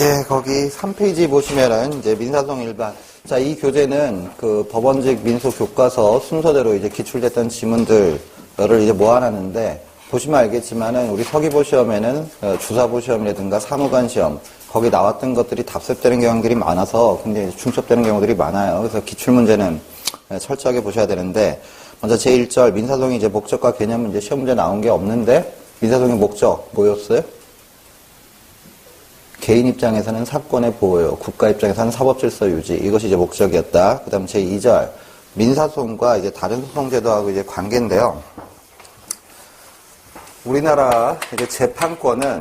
예, 거기 3페이지 보시면은 이제 민사소송 일반. 자, 이 교재는 그 법원직 민소 교과서 순서대로 이제 기출됐던 지문들을 이제 모아놨는데, 보시면 알겠지만은 우리 서기보 시험에는 주사보 시험이라든가 사무관 시험, 거기 나왔던 것들이 답습되는 경우들이 많아서 근데 중첩되는 경우들이 많아요. 그래서 기출문제는 철저하게 보셔야 되는데, 먼저 제1절 민사소송이 이제 목적과 개념 문제 시험 문제 나온 게 없는데, 민사소송의 목적 뭐였어요? 개인 입장에서는 사건의 보호요. 국가 입장에서는 사법질서 유지. 이것이 이제 목적이었다. 그 다음 제2절. 민사소송과 이제 다른 소송제도하고 이제 관계인데요. 우리나라 이제 재판권은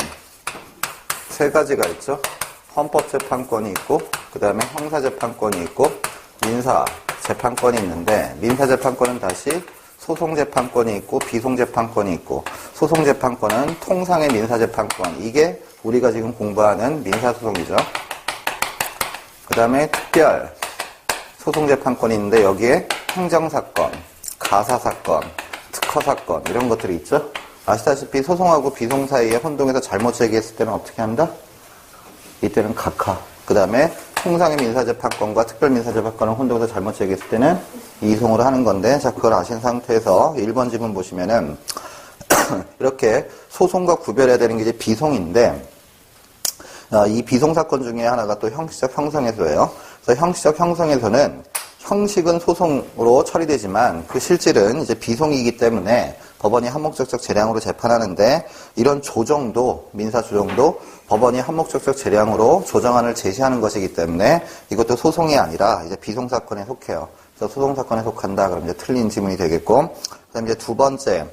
세 가지가 있죠. 헌법재판권이 있고, 그 다음에 형사재판권이 있고, 민사재판권이 있는데, 민사재판권은 다시 소송재판권이 있고, 비송재판권이 있고, 소송재판권은 통상의 민사재판권. 이게 우리가 지금 공부하는 민사소송이죠. 그 다음에 특별 소송재판권이 있는데 여기에 행정사건, 가사사건, 특허사건 이런 것들이 있죠. 아시다시피 소송하고 비송 사이에 혼동해서 잘못 제기했을 때는 어떻게 한다? 이때는 각하. 그 다음에 통상의 민사재판권과 특별민사재판권을 혼동해서 잘못 제기했을 때는 이송으로 하는 건데, 자, 그걸 아신 상태에서 1번 지문 보시면은 이렇게 소송과 구별해야 되는 게 이제 비송인데, 이 비송사건 중에 하나가 또 형식적 형성해소예요. 그래서 형식적 형성해소는 형식은 소송으로 처리되지만 그 실질은 이제 비송이기 때문에 법원이 한목적적 재량으로 재판하는데, 이런 조정도, 민사조정도 법원이 한목적적 재량으로 조정안을 제시하는 것이기 때문에 이것도 소송이 아니라 이제 비송사건에 속해요. 그래서 소송사건에 속한다. 그럼 이제 틀린 지문이 되겠고, 그 다음에 이제 두 번째,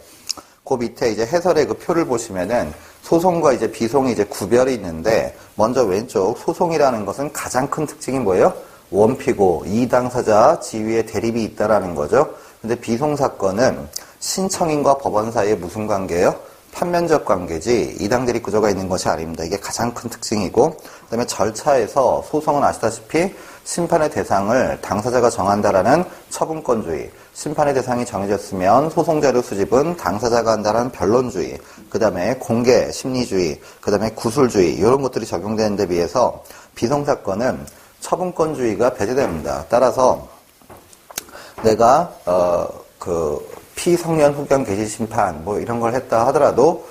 그 밑에 이제 해설의 그 표를 보시면은 소송과 이제 비송이 이제 구별이 있는데, 먼저 왼쪽 소송이라는 것은 가장 큰 특징이 뭐예요? 원피고, 이 당사자 지위에 대립이 있다라는 거죠. 근데 비송사건은 신청인과 법원 사이에 무슨 관계예요? 판면적 관계지 이당 대립 구조가 있는 것이 아닙니다. 이게 가장 큰 특징이고, 그 다음에 절차에서 소송은 아시다시피 심판의 대상을 당사자가 정한다라는 처분권주의, 심판의 대상이 정해졌으면 소송자료 수집은 당사자가 한다는 변론주의, 그 다음에 공개, 심리주의, 그 다음에 구술주의 이런 것들이 적용되는 데 비해서 비송사건은 처분권주의가 배제됩니다. 따라서 내가 피성년 후견 개시 심판 뭐 이런 걸 했다 하더라도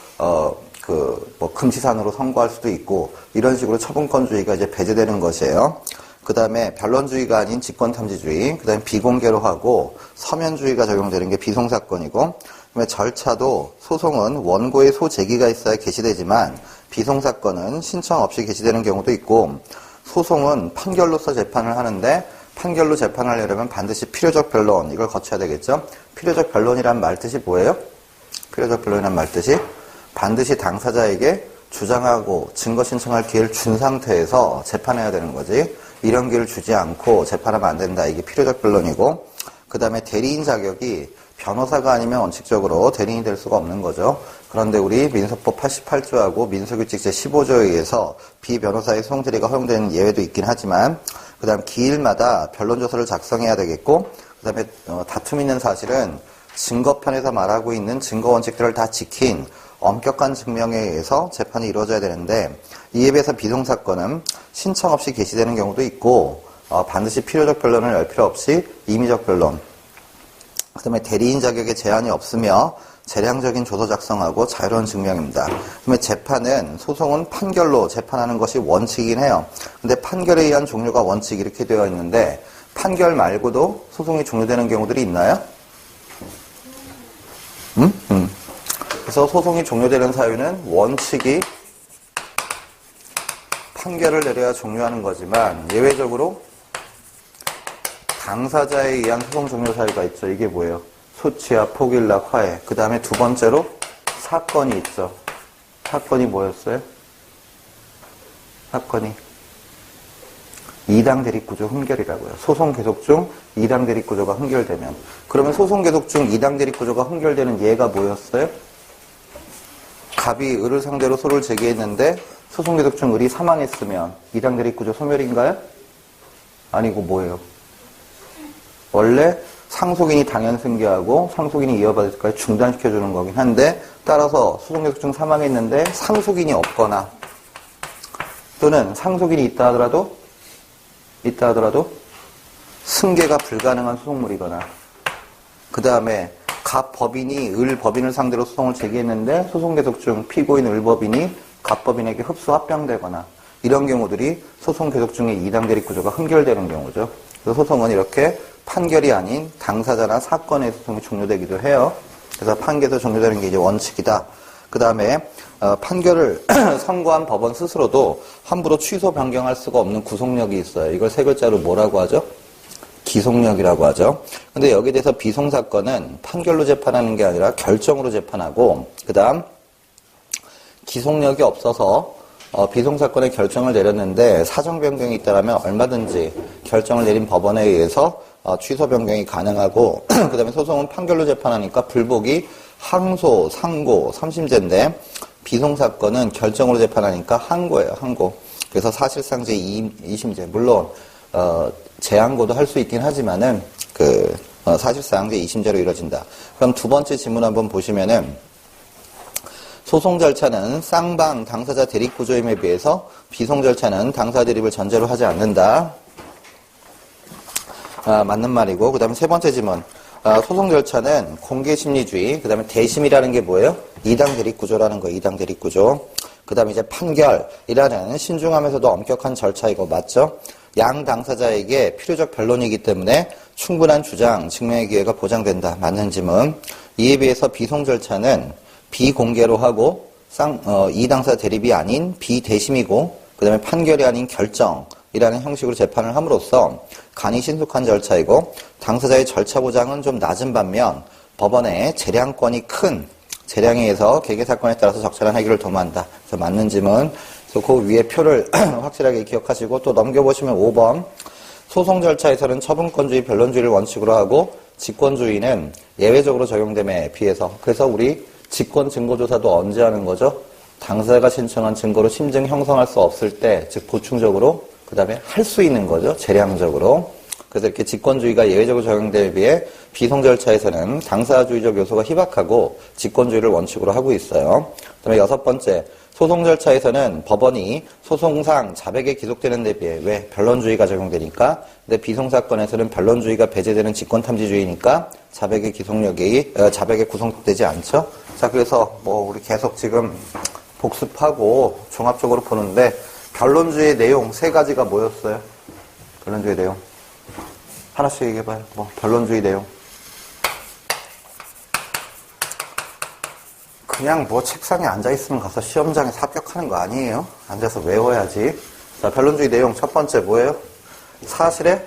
금치산으로 선고할 수도 있고, 이런 식으로 처분권주의가 이제 배제되는 것이에요. 그 다음에 변론주의가 아닌 직권탐지주의, 그 다음에 비공개로 하고 서면주의가 적용되는 게 비송사건이고, 그 다음에 절차도 소송은 원고의 소제기가 있어야 개시되지만 비송사건은 신청 없이 개시되는 경우도 있고, 소송은 판결로서 재판을 하는데 판결로 재판을 하려면 반드시 필요적 변론, 이걸 거쳐야 되겠죠. 필요적 변론이란 말뜻이 뭐예요? 필요적 변론이란 말뜻이 반드시 당사자에게 주장하고 증거 신청할 기회를 준 상태에서 재판해야 되는 거지. 이런 기회를 주지 않고 재판하면 안 된다. 이게 필요적 변론이고, 그 다음에 대리인 자격이 변호사가 아니면 원칙적으로 대리인이 될 수가 없는 거죠. 그런데 우리 민소법 88조하고 민소규칙 제15조에 의해서 비변호사의 소송 대리가 허용되는 예외도 있긴 하지만, 그 다음 기일마다 변론조서를 작성해야 되겠고, 그 다음에 다툼 있는 사실은 증거편에서 말하고 있는 증거 원칙들을 다 지킨 엄격한 증명에 의해서 재판이 이루어져야 되는데, 이에 비해서 비송사건은 신청 없이 개시되는 경우도 있고, 반드시 필요적 변론을 열 필요 없이 임의적 변론, 그 다음에 대리인 자격에 제한이 없으며 재량적인 조서 작성하고 자유로운 증명입니다. 그 다음에 재판은, 소송은 판결로 재판하는 것이 원칙이긴 해요. 근데 판결에 의한 종료가 원칙 이렇게 되어 있는데, 판결 말고도 소송이 종료되는 경우들이 있나요? 그래서 소송이 종료되는 사유는 원칙이 판결을 내려야 종료하는 거지만, 예외적으로 당사자에 의한 소송 종료 사유가 있죠. 이게 뭐예요? 소취와 포기일락 화해. 그 다음에 두 번째로 사건이 있죠. 사건이 뭐였어요? 사건이 이당 대립구조 흥결이라고요. 소송 계속 중 이당 대립구조가 흥결되면. 그러면 소송 계속 중 이당 대립구조가 흥결되는 예가 뭐였어요? 갑이 을을 상대로 소를 제기했는데 소송 계속 중 을이 사망했으면 이당 대립구조 소멸인가요? 아니고 뭐예요? 원래 상속인이 당연 승계하고 상속인이 이어받을 때까지 중단시켜주는 거긴 한데, 따라서 소송 계속 중 사망했는데 상속인이 없거나 또는 상속인이 있다 하더라도 승계가 불가능한 소송물이거나 그 다음에 갑법인이 을법인을 상대로 소송을 제기했는데 소송 계속 중 피고인 을법인이 갑법인에게 흡수 합병되거나 이런 경우들이 소송 계속 중에 이당 대립 구조가 흠결되는 경우죠. 그래서 소송은 이렇게 판결이 아닌 당사자나 사건의 소송이 종료되기도 해요. 그래서 판결에서 종료되는 게 이제 원칙이다. 그 다음에 판결을 선고한 법원 스스로도 함부로 취소 변경할 수가 없는 구속력이 있어요. 이걸 세 글자로 뭐라고 하죠? 기속력이라고 하죠. 근데 여기에 대해서 비송사건은 판결로 재판하는 게 아니라 결정으로 재판하고 그 다음 기속력이 없어서 비송사건의 결정을 내렸는데 사정 변경이 있다면 얼마든지 결정을 내린 법원에 의해서 취소 변경이 가능하고 그 다음에 소송은 판결로 재판하니까 불복이 항소, 상고, 3심제인데 비송사건은 결정으로 재판하니까 항고예요. 항고. 그래서 사실상 제2심제 물론 재항고도 할 수 있긴 하지만은 사실상 제2심제로 이루어진다. 그럼 두 번째 질문 한번 보시면은 소송 절차는 쌍방 당사자 대립 구조임에 비해서 비송 절차는 당사자 대립을 전제로 하지 않는다. 맞는 말이고 그 다음에 세 번째 질문 소송 절차는 공개심리주의 그 다음에 대심이라는 게 뭐예요? 이당 대립 구조라는 거예요. 이당 대립 구조. 그 다음에 이제 판결이라는 신중하면서도 엄격한 절차이고 맞죠? 양 당사자에게 필요적 변론이기 때문에 충분한 주장, 증명의 기회가 보장된다. 맞는 질문. 이에 비해서 비송 절차는 비공개로 하고 이 당사자 대립이 아닌 비대심이고 그 다음에 판결이 아닌 결정이라는 형식으로 재판을 함으로써 간이 신속한 절차이고 당사자의 절차 보장은 좀 낮은 반면 법원의 재량권이 큰 재량에 의해서 개개사건에 따라서 적절한 해결을 도모한다. 그래서 맞는 질문. 그래서 그 위에 표를 확실하게 기억하시고 또 넘겨보시면 5번 소송 절차에서는 처분권주의, 변론주의를 원칙으로 하고 직권주의는 예외적으로 적용됨에 비해서 그래서 우리 직권 증거조사도 언제 하는 거죠? 당사자가 신청한 증거로 심증 형성할 수 없을 때, 즉 보충적으로 그 다음에 할 수 있는 거죠. 재량적으로. 그래서 이렇게 직권주의가 예외적으로 적용됨에 비해 비송 절차에서는 당사자주의적 요소가 희박하고 직권주의를 원칙으로 하고 있어요. 그 다음에 여섯 번째, 소송 절차에서는 법원이 소송상 자백에 기속되는 데 비해 왜? 변론주의가 적용되니까. 근데 비송사건에서는 변론주의가 배제되는 직권탐지주의니까 자백의 구속되지 않죠. 자, 그래서 우리 계속 지금 복습하고 종합적으로 보는데 변론주의의 내용 세 가지가 뭐였어요? 변론주의 내용. 하나씩 얘기해봐요. 변론주의 내용. 그냥 책상에 앉아있으면 가서 시험장에 합격하는 거 아니에요? 앉아서 외워야지. 자, 변론주의 내용 첫 번째 뭐예요? 사실의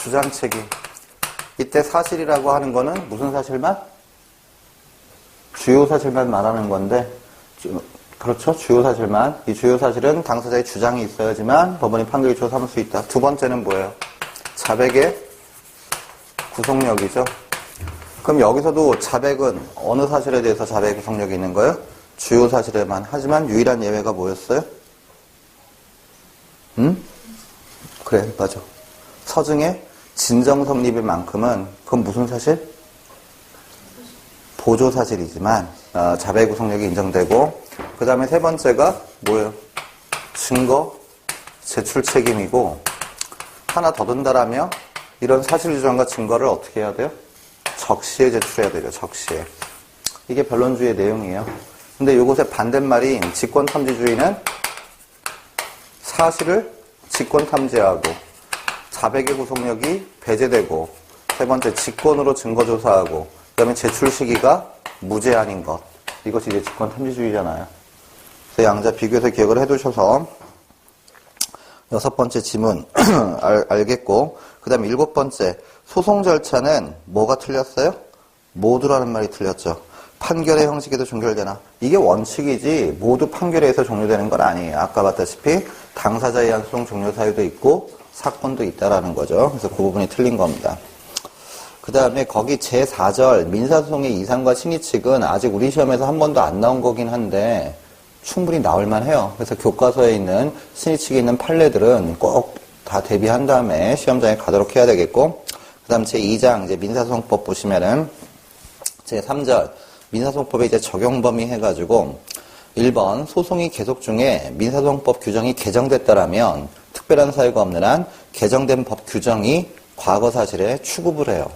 주장 책임. 이때 사실이라고 하는 거는 무슨 사실만? 주요 사실만 말하는 건데, 그렇죠? 주요 사실만. 이 주요 사실은 당사자의 주장이 있어야지만 법원이 판결 기초로 삼을 수 있다. 두 번째는 뭐예요? 자백의 구속력이죠. 그럼 여기서도 자백은 어느 사실에 대해서 자백의 구속력이 있는 거예요? 주요 사실에만. 하지만 유일한 예외가 뭐였어요? 그래, 맞아. 서증의 진정 성립인 만큼은 그건 무슨 사실? 보조 사실이지만 자백의 구속력이 인정되고 그 다음에 세 번째가 뭐예요? 증거 제출 책임이고 하나 더 든다라면 이런 사실 주장과 증거를 어떻게 해야 돼요? 적시에 제출해야 되죠. 적시에. 이게 변론주의의 내용이에요. 근데 이것의 반대말인 직권탐지주의는 사실을 직권탐지하고 자백의 구속력이 배제되고 세 번째 직권으로 증거조사하고 그 다음에 제출 시기가 무제한인 것. 이것이 이제 직권탐지주의잖아요. 그래서 양자 비교해서 기억을 해두셔서 여섯 번째 지문 알겠고 그 다음에 일곱 번째 소송 절차는 뭐가 틀렸어요? 모두라는 말이 틀렸죠. 판결의 형식에도 종결되나? 이게 원칙이지 모두 판결에 의해서 종료되는 건 아니에요. 아까 봤다시피 당사자에 의한 소송 종료 사유도 있고 사건도 있다라는 거죠. 그래서 그 부분이 틀린 겁니다. 그 다음에 거기 제4절 민사소송의 이상과 신의칙은 아직 우리 시험에서 한 번도 안 나온 거긴 한데 충분히 나올만 해요. 그래서 교과서에 있는 신의칙에 있는 판례들은 꼭 다 대비한 다음에 시험장에 가도록 해야 되겠고 그 다음 제2장 이제 민사소송법 보시면은 제3절 민사소송법에 이제 적용 범위 해가지고 1번 소송이 계속 중에 민사소송법 규정이 개정됐다라면 특별한 사유가 없는 한 개정된 법 규정이 과거 사실에 취급을 해요.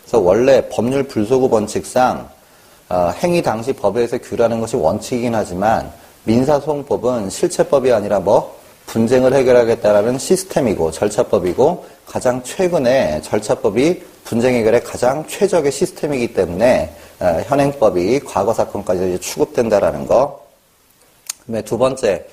그래서 원래 법률 불소급 원칙상 행위 당시 법에서 규라는 것이 원칙이긴 하지만 민사소송법은 실체법이 아니라 분쟁을 해결하겠다라는 시스템이고 절차법이고 가장 최근에 절차법이 분쟁 해결의 가장 최적의 시스템이기 때문에 현행법이 과거 사건까지 취급된다라는 거. 그다음에 두 번째,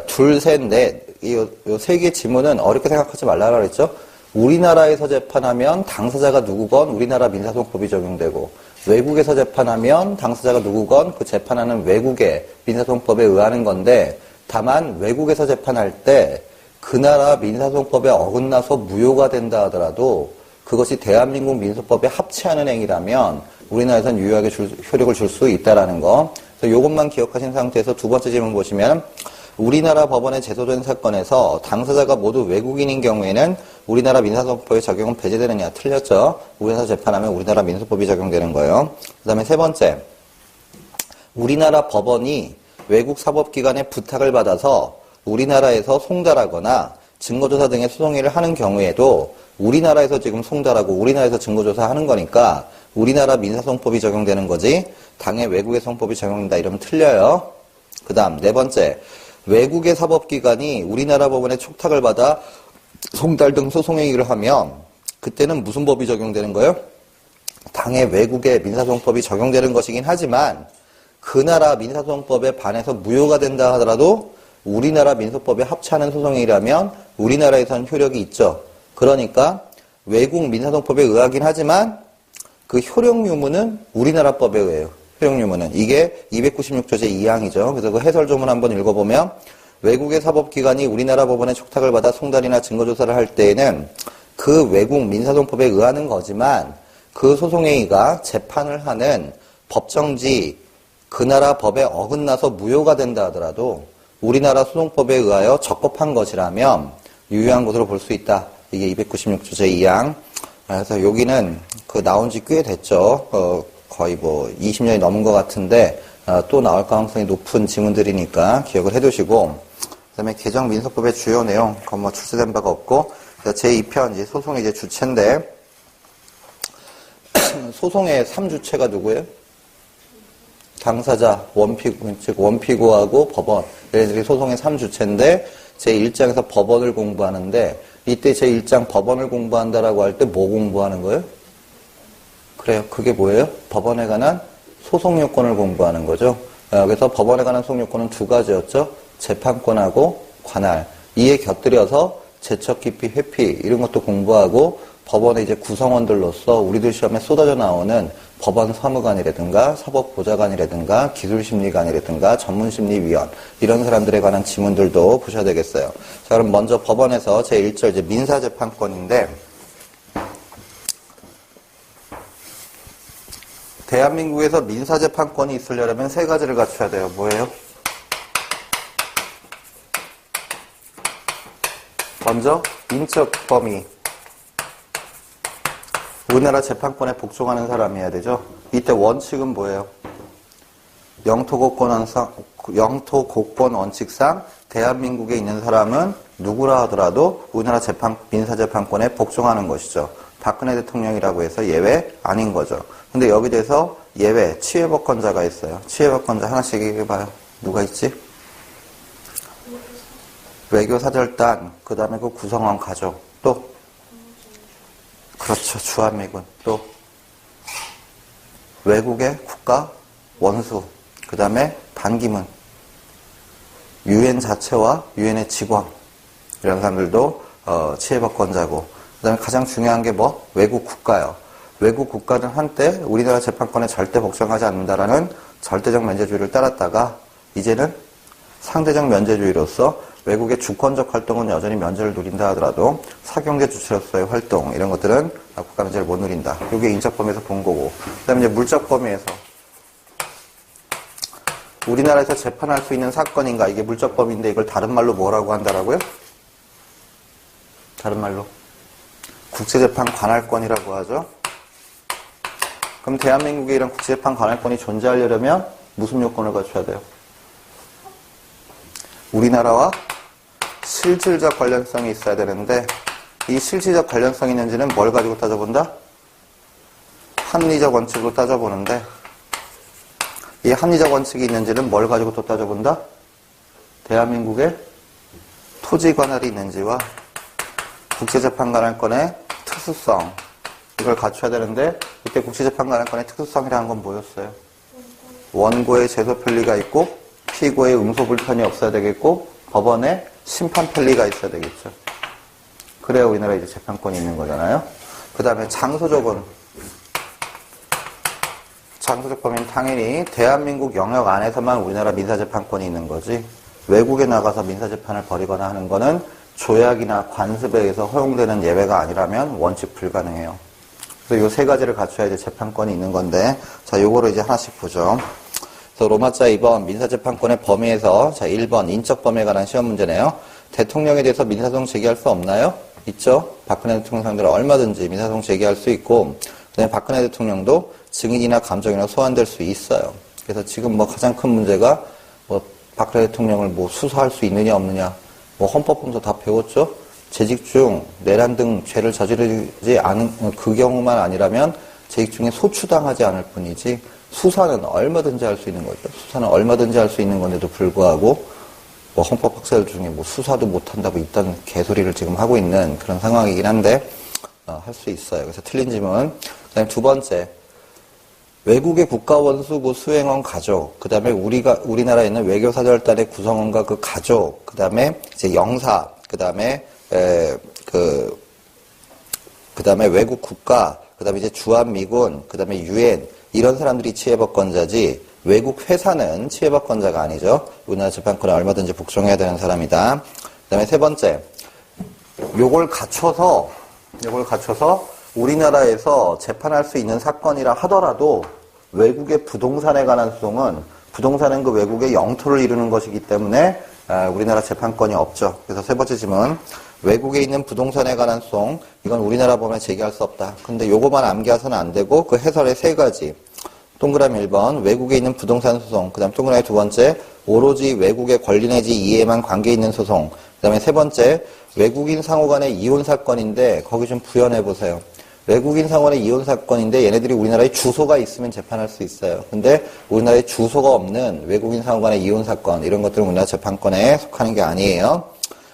둘, 셋, 넷. 이 세 개의 지문은 어렵게 생각하지 말라고 그랬죠. 우리나라에서 재판하면 당사자가 누구건 우리나라 민사소송법이 적용되고 외국에서 재판하면 당사자가 누구건 그 재판하는 외국의 민사소송법에 의하는 건데 다만 외국에서 재판할 때 그 나라 민사소송법에 어긋나서 무효가 된다 하더라도 그것이 대한민국 민소법에 합치하는 행위라면 우리나라에선 유효하게 효력을 줄 수 있다라는 거. 그래서 이것만 기억하신 상태에서 두 번째 질문 보시면 우리나라 법원에 제소된 사건에서 당사자가 모두 외국인인 경우에는 우리나라 민사소송법의 적용은 배제되느냐? 틀렸죠. 우리나라에서 재판하면 우리나라 민소법이 적용되는 거예요. 그 다음에 세 번째, 우리나라 법원이 외국 사법기관의 부탁을 받아서 우리나라에서 송달하거나 증거조사 등의 소송일을 하는 경우에도 우리나라에서 지금 송달하고 우리나라에서 증거조사하는 거니까 우리나라 민사소송법이 적용되는 거지 당의 외국의 소송법이 적용된다 이러면 틀려요. 그 다음 네 번째, 외국의 사법기관이 우리나라 법원의 촉탁을 받아 송달 등 소송행위를 하면 그때는 무슨 법이 적용되는 거예요? 당의 외국의 민사소송법이 적용되는 것이긴 하지만 그 나라 민사소송법에 반해서 무효가 된다 하더라도 우리나라 민소법에 합치하는 소송이라면 우리나라에선 효력이 있죠. 그러니까 외국 민사소송법에 의하긴 하지만 그 효력 유무는 우리나라 법에 의해요. 효력 유무는. 이게 296조 제2항이죠. 그래서 그 해설조문 한번 읽어보면 외국의 사법기관이 우리나라 법원의 촉탁을 받아 송달이나 증거조사를 할 때에는 그 외국 민사소송법에 의하는 거지만 그 소송행위가 재판을 하는 법정지 그 나라 법에 어긋나서 무효가 된다 하더라도 우리나라 소송법에 의하여 적법한 것이라면 유효한 것으로 볼 수 있다. 이게 296조 제2항. 그래서 여기는 그 나온 지 꽤 됐죠. 거의 20년이 넘은 것 같은데 또 나올 가능성이 높은 지문들이니까 기억을 해두시고 그 다음에 개정 민소법의 주요 내용 그건 출제된 바가 없고 제2편 이제 소송의 이제 주체인데 소송의 3주체가 누구예요? 당사자, 원피고, 즉 원피고하고 법원 얘네들이 소송의 3주체인데 제1장에서 법원을 공부하는데 이때 제1장 법원을 공부한다라고 할 때 뭐 공부하는 거예요? 그래요. 그게 뭐예요? 법원에 관한 소송요건을 공부하는 거죠. 그래서 법원에 관한 소송요건은 두 가지였죠. 재판권하고 관할. 이에 곁들여서 제척, 기피, 회피 이런 것도 공부하고 법원의 이제 구성원들로서 우리들 시험에 쏟아져 나오는 법원 사무관이라든가 사법보좌관이라든가 기술심리관이라든가 전문심리위원 이런 사람들에 관한 지문들도 보셔야 되겠어요. 자, 그럼 먼저 법원에서 제1절 이제 민사재판권인데 대한민국에서 민사재판권이 있으려면 세 가지를 갖춰야 돼요. 뭐예요? 먼저 인적 범위. 우리나라 재판권에 복종하는 사람이어야 되죠. 이때 원칙은 뭐예요? 영토국권 원칙상 대한민국에 있는 사람은 누구라 하더라도 우리나라 민사재판권에 복종하는 것이죠. 박근혜 대통령이라고 해서 예외 아닌 거죠. 근데 여기 대해서 예외, 치외법권자가 있어요. 치외법권자 하나씩 얘기해봐요. 누가 있지? 외교사절단, 그 다음에 그 구성원 가족, 또 그렇죠. 주한미군. 또 외국의 국가 원수. 그 다음에 반기문. 유엔 자체와 유엔의 직원. 이런 사람들도 치외법권자고. 그 다음에 가장 중요한 게 뭐? 외국 국가요. 외국 국가는 한때 우리나라 재판권에 절대 복종하지 않는다라는 절대적 면제주의를 따랐다가 이제는 상대적 면제주의로서 외국의 주권적 활동은 여전히 면제를 누린다 하더라도 사경제 주체로서의 활동 이런 것들은 국가 면제를 못 누린다. 이게 인적 범위에서 본 거고. 그다음에 이제 물적 범위에서 우리나라에서 재판할 수 있는 사건인가 이게 물적 범위인데 이걸 다른 말로 뭐라고 한다라고요? 다른 말로 국제재판 관할권이라고 하죠. 그럼 대한민국에 이런 국제재판 관할권이 존재하려면 무슨 요건을 갖춰야 돼요? 우리나라와 실질적 관련성이 있어야 되는데 이 실질적 관련성이 있는지는 뭘 가지고 따져본다? 합리적 원칙으로 따져보는데 이 합리적 원칙이 있는지는 뭘 가지고 또 따져본다? 대한민국의 토지 관할이 있는지와 국제재판관할건의 특수성 이걸 갖춰야 되는데 이때 국제재판관할건의 특수성이라는 건 뭐였어요? 원고의 제소 편리가 있고 피고의 응소 불편이 없어야 되겠고 법원의 심판 편리가 있어야 되겠죠. 그래야 우리나라에 이제 재판권이 있는 거잖아요. 그 다음에 장소적 범위는 당연히 대한민국 영역 안에서만 우리나라 민사재판권이 있는 거지 외국에 나가서 민사재판을 벌이거나 하는 거는 조약이나 관습에 의해서 허용되는 예외가 아니라면 원칙 불가능해요. 그래서 요 세 가지를 갖춰야 이제 재판권이 있는 건데 자 요거를 이제 하나씩 보죠. 그래서 로마자 2번 민사재판권의 범위에서 자 1번 인적 범위에 관한 시험 문제네요. 대통령에 대해서 민사소송 제기할 수 없나요? 있죠. 박근혜 대통령 상대로 얼마든지 민사소송 제기할 수 있고 그다음에 박근혜 대통령도 증인이나 감정이나 소환될 수 있어요. 그래서 지금 뭐 가장 큰 문제가 뭐 박근혜 대통령을 뭐 수사할 수 있느냐 없느냐 뭐 헌법문서 다 배웠죠. 재직 중 내란 등 죄를 저지르지 않은 그 경우만 아니라면 재직 중에 소추당하지 않을 뿐이지 수사는 얼마든지 할 수 있는 거죠. 수사는 얼마든지 할 수 있는 건데도 불구하고 뭐 헌법 학자들 중에 뭐 수사도 못한다고 이딴 개소리를 지금 하고 있는 그런 상황이긴 한데 할 수 있어요. 그래서 틀린 질문. 그다음에 두 번째 외국의 국가원수부 수행원 가족, 그 다음에 우리나라에 있는 외교사절단의 구성원과 그 가족, 그 다음에 이제 영사, 그 다음에 그 다음에 외국 국가, 그 다음에 이제 주한미군, 그 다음에 유엔, 이런 사람들이 치해법권자지, 외국 회사는 치해법권자가 아니죠. 우리나라 재판권에 얼마든지 복종해야 되는 사람이다. 그 다음에 세 번째, 요걸 갖춰서 우리나라에서 재판할 수 있는 사건이라 하더라도 외국의 부동산에 관한 소송은 부동산은 그 외국의 영토를 이루는 것이기 때문에 우리나라 재판권이 없죠. 그래서 세 번째 질문. 외국에 있는 부동산에 관한 소송, 이건 우리나라 법원에 제기할 수 없다. 근데 요거만 암기해서는 안 되고 그 해설의 세 가지. 동그라미 1번, 외국에 있는 부동산 소송. 그 다음 동그라미 두 번째, 오로지 외국의 권리 내지 이해에만 관계 있는 소송. 그 다음에 세 번째, 외국인 상호 간의 이혼 사건인데 거기 좀 부연해 보세요. 외국인 상호 간의 이혼 사건인데 얘네들이 우리나라에 주소가 있으면 재판할 수 있어요. 근데 우리나라에 주소가 없는 외국인 상호 간의 이혼 사건 이런 것들은 우리나라 재판권에 속하는 게 아니에요.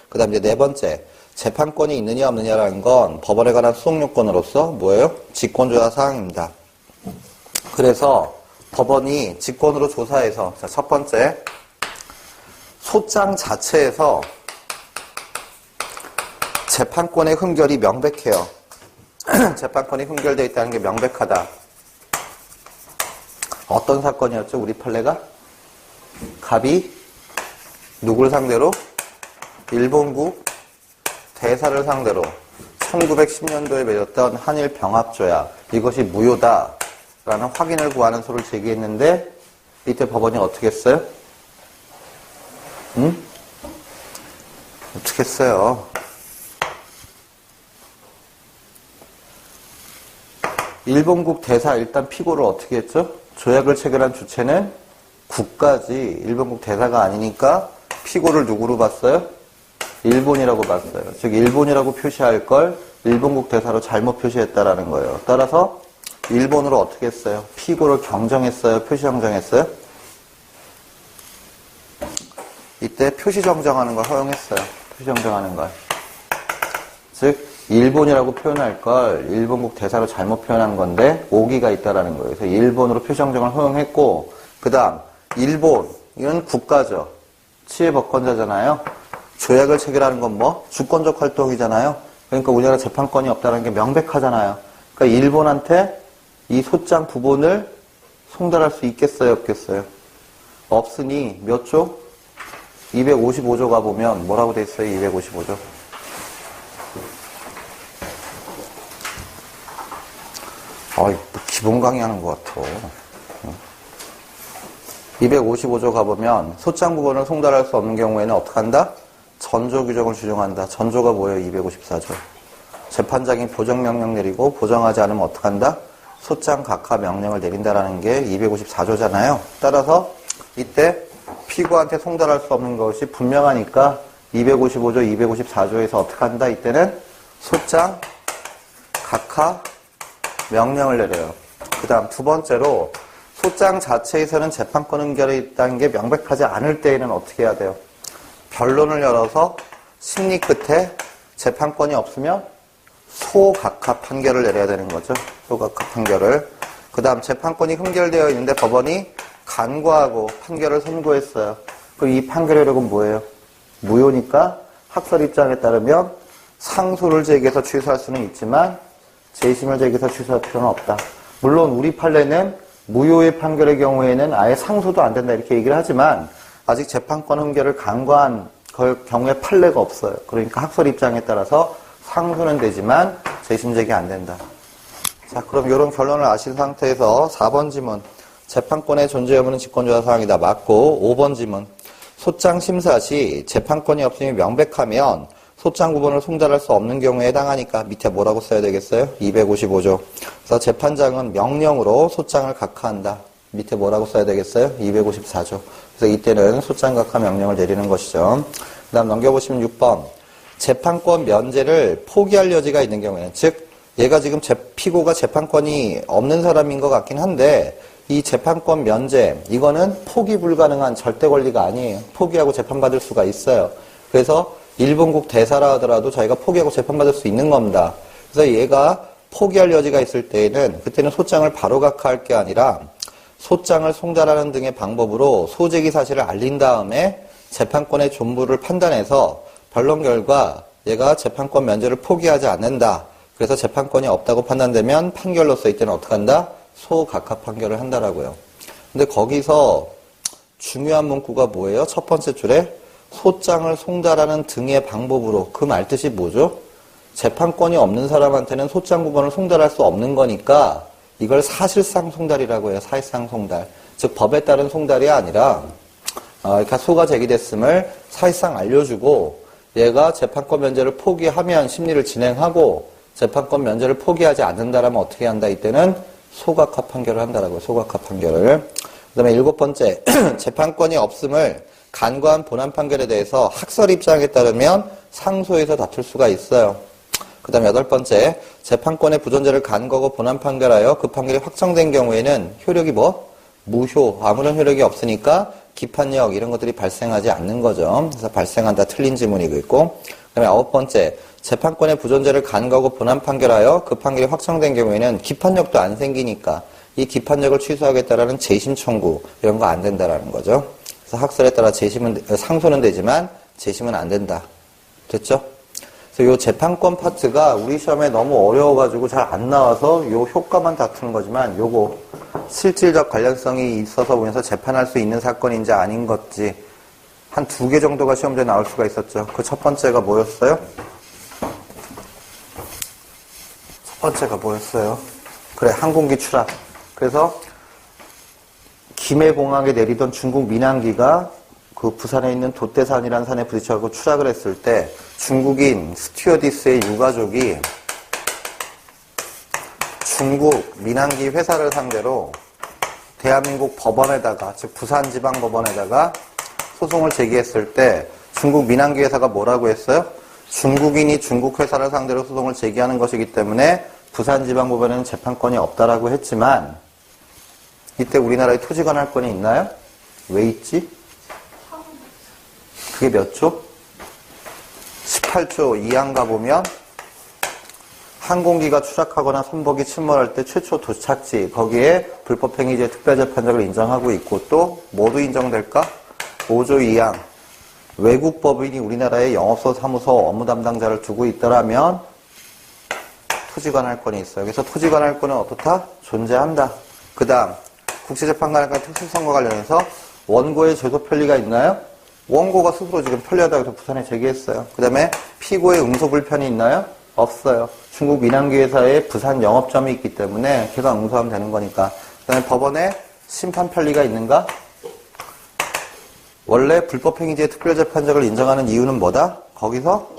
그 다음 이제 네 번째, 재판권이 있느냐 없느냐라는 건 법원에 관한 소송 요건으로서 뭐예요? 직권조사 사항입니다. 그래서 법원이 직권으로 조사해서 자, 첫 번째, 소장 자체에서 재판권의 흠결이 명백해요. 재판권이 흠결되어 있다는 게 명백하다. 어떤 사건이었죠? 우리 판례가? 갑이 누굴 상대로? 일본국 대사를 상대로 1910년도에 맺었던 한일 병합조약, 이것이 무효다라는 확인을 구하는 소를 제기했는데 이때 법원이 어떻게 했어요? 어떻게 했어요? 일본국 대사 일단 피고를 어떻게 했죠? 조약을 체결한 주체는 국가지 일본국 대사가 아니니까 피고를 누구로 봤어요? 일본이라고 봤어요. 즉 일본이라고 표시할 걸 일본국 대사로 잘못 표시했다라는 거예요. 따라서 일본으로 어떻게 했어요? 피고를 경정했어요? 표시 정정했어요? 이때 표시 정정하는 걸 허용했어요. 표시 정정하는 걸. 즉 일본이라고 표현할 걸 일본국 대사로 잘못 표현한 건데 오기가 있다라는 거예요. 그래서 일본으로 표시 정정을 허용했고 그 다음 일본 이건 국가죠. 치해법권자잖아요. 조약을 체결하는 건 뭐? 주권적 활동이잖아요. 그러니까 우리나라 재판권이 없다는 게 명백하잖아요. 그러니까 일본한테 이 소장 부분을 송달할 수 있겠어요? 없겠어요? 없으니 몇 조? 255조 가보면 뭐라고 돼 있어요? 255조. 기본 강의하는 것 같아. 255조 가보면 소장 부분을 송달할 수 없는 경우에는 어떻게 한다? 전조 규정을 준용한다. 전조가 뭐예요? 254조. 재판장이 보정명령 내리고 보정하지 않으면 어떻게 한다? 소장 각하 명령을 내린다라는 게 254조잖아요. 따라서 이때 피고한테 송달할 수 없는 것이 분명하니까 255조, 254조에서 어떻게 한다? 이때는 소장, 각하, 명령을 내려요. 그 다음 두 번째로 소장 자체에서는 재판권 응결이 있다는 게 명백하지 않을 때에는 어떻게 해야 돼요? 변론을 열어서 심리 끝에 재판권이 없으면 소각하 판결을 내려야 되는 거죠. 소각하 판결을. 그 다음 재판권이 흥결되어 있는데 법원이 간과하고 판결을 선고했어요. 그럼 이 판결력은 뭐예요? 무효니까 학설 입장에 따르면 상소를 제기해서 취소할 수는 있지만 재심을 제기해서 취소할 필요는 없다. 물론 우리 판례는 무효의 판결의 경우에는 아예 상소도 안 된다 이렇게 얘기를 하지만 아직 재판권 흥결을 간과한 경우에 판례가 없어요. 그러니까 학설 입장에 따라서 상소는 되지만 재심 제기 안 된다. 자, 그럼 이런 결론을 아신 상태에서 4번 지문 재판권의 존재 여부는 직권조사 사항이다. 맞고 5번 지문 소장 심사 시 재판권이 없음이 명백하면 소장 구본을 송달할 수 없는 경우에 해당하니까 밑에 뭐라고 써야 되겠어요? 255조. 그래서 재판장은 명령으로 소장을 각하한다. 밑에 뭐라고 써야 되겠어요? 254조. 그래서 이때는 소장 각하 명령을 내리는 것이죠. 그 다음 넘겨보시면 6번. 재판권 면제를 포기할 여지가 있는 경우에는, 즉 얘가 지금 피고가 재판권이 없는 사람인 것 같긴 한데 이 재판권 면제, 이거는 포기 불가능한 절대 권리가 아니에요. 포기하고 재판받을 수가 있어요. 그래서 일본국 대사라 하더라도 자기가 포기하고 재판받을 수 있는 겁니다. 그래서 얘가 포기할 여지가 있을 때에는 그때는 소장을 바로 각하할 게 아니라 소장을 송달하는 등의 방법으로 소재기 사실을 알린 다음에 재판권의 존부를 판단해서 변론 결과 얘가 재판권 면제를 포기하지 않는다. 그래서 재판권이 없다고 판단되면 판결로서 이때는 어떻게 한다? 소각하 판결을 한다라고요. 근데 거기서 중요한 문구가 뭐예요? 첫 번째 줄에 소장을 송달하는 등의 방법으로. 그 말 뜻이 뭐죠? 재판권이 없는 사람한테는 소장 구본을 송달할 수 없는 거니까 이걸 사실상 송달이라고 해요. 사실상 송달. 즉 법에 따른 송달이 아니라 그러니까 소가 제기됐음을 사실상 알려주고 얘가 재판권 면제를 포기하면 심리를 진행하고 재판권 면제를 포기하지 않는다라면 어떻게 한다? 이때는 소각하 판결을 한다라고요. 소각하 판결을. 그 다음에 7번째 재판권이 없음을 간과한 본안 판결에 대해서 학설 입장에 따르면 상소해서 다툴 수가 있어요. 그 다음 8번째 재판권의 부존재를 간과하고 본안 판결하여 그 판결이 확정된 경우에는 효력이 뭐? 무효. 아무런 효력이 없으니까 기판력 이런 것들이 발생하지 않는 거죠. 그래서 발생한다 틀린 지문이고 있고. 그 다음에 9번째 재판권의 부존재를 간과하고 본안 판결하여 그 판결이 확정된 경우에는 기판력도 안 생기니까 이 기판력을 취소하겠다라는 재심 청구 이런 거 안 된다라는 거죠. 그래서 학설에 따라 상소는 되지만 재심은 안 된다. 됐죠? 그래서 이 재판권 파트가 우리 시험에 너무 어려워가지고 잘 안 나와서 이 효과만 다투는 거지만 요거 실질적 관련성이 있어서 보면서 재판할 수 있는 사건인지 아닌 건지 한 2개 정도가 시험지에 나올 수가 있었죠. 그 첫 번째가 뭐였어요? 첫 번째가 뭐였어요? 그래, 항공기 추락. 그래서 김해공항에 내리던 중국 민항기가 그 부산에 있는 돛대산이라는 산에 부딪혀서 추락을 했을 때 중국인 스튜어디스의 유가족이 중국 민항기 회사를 상대로 대한민국 법원에다가, 즉 부산지방법원에다가 소송을 제기했을 때 중국 민항기 회사가 뭐라고 했어요? 중국인이 중국 회사를 상대로 소송을 제기하는 것이기 때문에 부산지방법원에는 재판권이 없다라고 했지만 이때 우리나라에 토지관할권이 있나요? 왜 있지? 그게 몇 조? 18조 2항 가보면 항공기가 추락하거나 선박이 침몰할 때 최초 도착지 거기에 불법행위죄 특별재판장을 인정하고 있고 또 뭐도 인정될까? 5조 2항 외국 법인이 우리나라에 영업소, 사무소, 업무 담당자를 두고 있더라면 토지관할권이 있어요. 그래서 토지관할권은 어떻다? 존재한다. 그 다음 국제재판관할권 특수성과 관련해서 원고의 제소 편리가 있나요? 원고가 스스로 지금 편리하다고 해서 부산에 제기했어요. 그 다음에 피고의 응소 불편이 있나요? 없어요. 중국 민항기 회사에 부산 영업점이 있기 때문에 걔가 응소하면 되는 거니까. 그 다음에 법원에 심판 편리가 있는가? 원래 불법행위죄 특별재판장을 인정하는 이유는 뭐다? 거기서